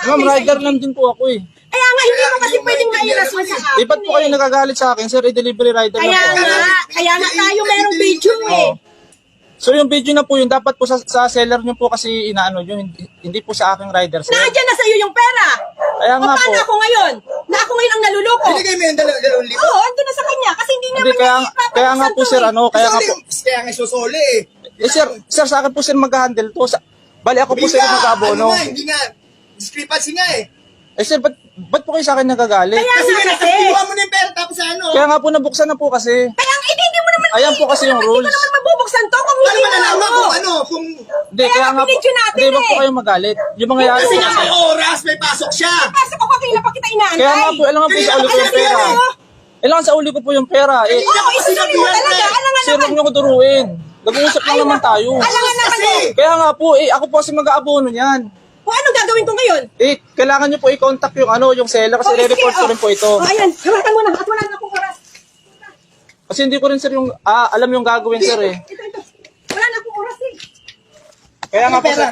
Ma'am, rider lang din po ako eh. Kaya nga, hindi mo kasi pwedeng mairason sa akin. Ba't po kayo nagagalit sa akin, sir? I-delivery rider lang po. Kaya nga tayo merong video eh. So yung video na po yun, dapat po sa seller nyo po kasi inaano yun, hindi po sa aking rider, sir. Nandiyan na sa'yo yung pera. Kaya nga po. Paano ako ngayon? Na ako ngayon ang naluloko. Binigay mo yung 2,000. Oo, andun na sa kanya. Kasi hindi Hindi, naman kaya nga po, sir, ano, kaya nga po. Kaya nga isusuli eh. Sir, sa akin po sir mag-handle to. Bali ako po sir mag-abono. Hindi nga, discrepancy nga eh. Sir, ba't po kayo sa akin nagagalit? Kasi nga, nakikiwa mo na yung pera tapos ano. Kaya nga po nabuksan na po kasi. Kaya nga, hindi mo naman. Ayan po kasi yung rules. Hindi ko naman mabubuksan to kung Paano hindi mo nalaman mo. kung ano, kung... Hindi, kaya nga po. pinidyo natin Hindi, wag po eh. kayo magalit. Yung mga yari Kasi po nga kasi. may oras, may pasok siya. Pasok ako kanina pa kita inaantay. Kaya nga po, alam po sa uli ko yung pera. Alam sa uli ko po yung pera. Eh, Oo, isusuli mo talaga. Alam nga sir, naman. huwag nyo ko turuin. Nag-uusap lang naman tayo. Alam nga naman eh. Kaya nga po, ako po kasi mag-aabono niyan. O anong gagawin ko ngayon? Kailangan nyo po i-contact yung yung seller kasi re-report ko rin po ito. Ayan, hawakan mo na. At wala na akong oras. Kasi hindi ko rin sir alam yung gagawin sir eh. Ito. Wala na akong oras eh. Kaya nga po sir.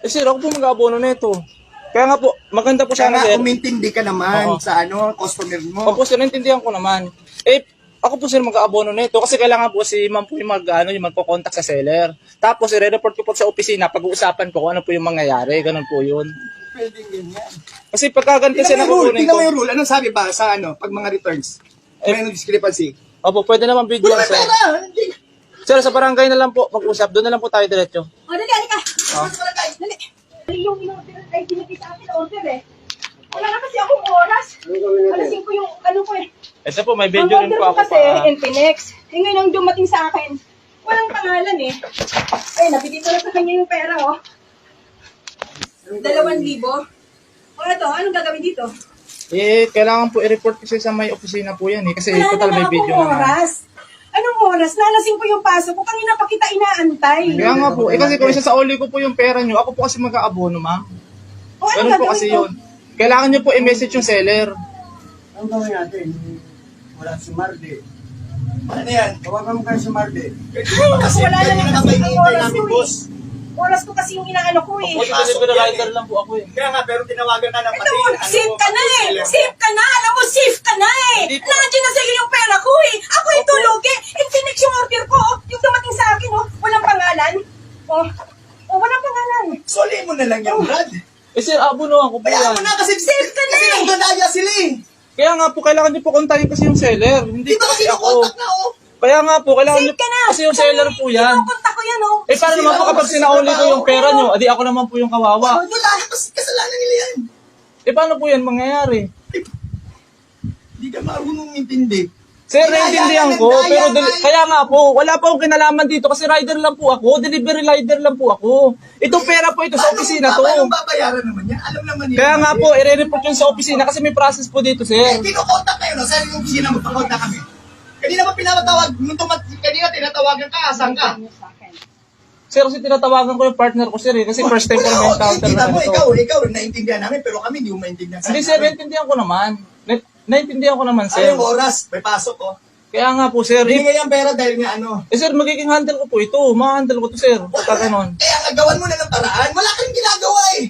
Sir, ako po mag-aabono na ito. Kaya nga po, maganda po Kaya sana nga, sir. umintindi ka naman Oo. sa customer mo. Opo sir, naintindihan ko naman. Ako po sir mag-aabono na ito kasi kailangan po si ma'am po yung yung magko-contact sa seller. Tapos i-report ko po sa opisina, pag-uusapan ko kung ano po yung mangyayari, ganun po yun. Pwedeng ganyan. Kasi pagka ganito siya nakukunin Tingnan ko. mo yung rule. Anong sabi ba sa pag mga returns? May discrepancy. Opo, pwede naman video Wala sir. pera! Hindi. Sir, sa barangay na lang po, mag-usap. Doon na lang po tayo diretso. O, dali, halika. Oh. Dali. Yung in-order ay dinagay sa akin order eh. Wala na kasi akong oras. Alasin ko yung ano ko eh. Ito po, may Ang video rin order po ko ako kasi, pa. Infinix. Eh ngayon ang dumating sa akin, walang pangalan eh. Eh, nabigay ko na sa kanya yung pera oh. 2,000. O ito, anong gagawin dito? Kailangan po i-report kasi sa may opisina po yan eh. Kasi Wala total may naman video akong naman. oras. Anong oras? Nalasing ko yung pasok ko. Kanina pa kita inaantay. Kaya nga po, kasi kung isa sa uli ko po yung pera nyo, ako po kasi mag-aabono, ma'am. O anong Ganun po gagawin kasi ko? yun. Kailangan nyo po i-message yung seller. Ang gawin natin, wala si Marde. Ano yan? Tawagan mo kayo si Marde. Kasi Wala na ganyan lang ang kasi may ang hintay oras namin, ko boss. Oras ko kasi yung inaano ko eh. Kasi delivery rider lang po ako eh. Kaya nga, pero tinawagan na ng Ito, safe ka na eh. Safe ka na. Alam mo, safe ka na eh. Hindi po. Nandiyan na sa'yo yung pera ko eh. Ako yung tulugi. Infinix yung order ko. Oh. Yung dumating sa akin, oh. Walang pangalan. Oh, walang pangalan. Soli mo na lang yan, Brad. Sir, abonoan ko po Kaya yan. mo na kasi Safe ka na kasi eh. nagdadaya sila eh. Kaya nga po, kailangan nyo po kontakin kasi yung seller. Hindi Dito po kasi kasi ako. contact na oh. Kaya nga po, kailangan nyo Safe ka na. kasi yung seller po yan. Kinukunta ko yan, oh. Paano naman po kapag sinauli ko yung pera nyo, adi ako naman po yung kawawa. Wala, kasi kasalanan nila yan. Paano po yan mangyayari? Hindi ka marunong intindi. Sir, naiintindihan ko, pero kaya nga po, wala pa akong kinalaman dito kasi rider lang po ako, delivery rider lang po ako. Itong pera po ito sa opisina to. Paano babayaran naman yan? Alam naman nila. Kaya nga po, i-report yun sa opisina kasi may process po dito, sir. Kinukontak kayo, no? Sa yung opisina mo, pakontak kami. Kanina ba pinatawag? Kanina tinatawagan ka, asan ka? Sir, kasi tinatawagan ko yung partner ko, sir, eh, kasi first time ko na encounter Kita na mo, ganito. ikaw, naiintindihan namin, pero kami hindi mo maintindihan. Hindi, sir, naiintindihan ko naman. Naiintindihan ko naman, sir. Anong oras? May pasok, oh. Kaya nga po, sir. Hindi nga yung pera dahil nga ano. Sir, magiging handle ko po ito. Ma-handle ko to, sir. Pagka ganon. Kaya nga, gawan mo na ng paraan. Wala kang ginagawa eh.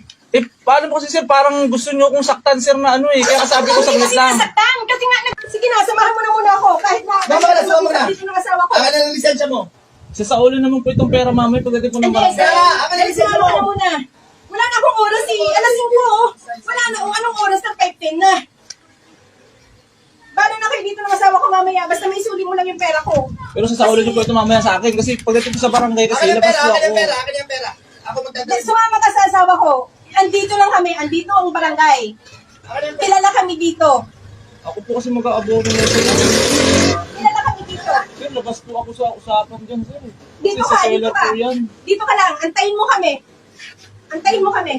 Paano po kasi, sir, parang gusto nyo kong saktan, sir, na ano eh. Kaya sabi ko, saglit Kasi lang. nasaktan. Kasi nga, sige na, samahan mo na muna ako. Kahit na, Sama na, sama na. dito ng asawa ko. Akin na ng lisensya mo. Sa ulo naman po itong pera, mamay, pagdating po ng Hindi, barangay. sir. Akin na lisensya Sumama ka mo. na muna. Wala na akong oras eh. Alasin ko, oh. Wala na, oh. Anong oras na 5:10 na? Bala na kayo dito ng asawa ko mamaya. Basta may isuli mo lang yung pera ko. Pero sa ulo nyo po ito mamaya sa akin. Kasi pagdating po sa barangay kasi, Akin ang labas pera, po akin ako. ang pera, akin ang pera. Ako magdadala. Sumama ka sa asawa ko. Andito lang kami. Andito ang barangay. Akin ang pera. Kilala kami dito. Ako po kasi mag-aabono na ito. Kilala kami dito. Sir, labas po ako sa usapan dyan, sir. Kasi Dito sa ka, dito seller ka. po yan. Dito ka lang. Antayin mo kami. Antayin mo kami.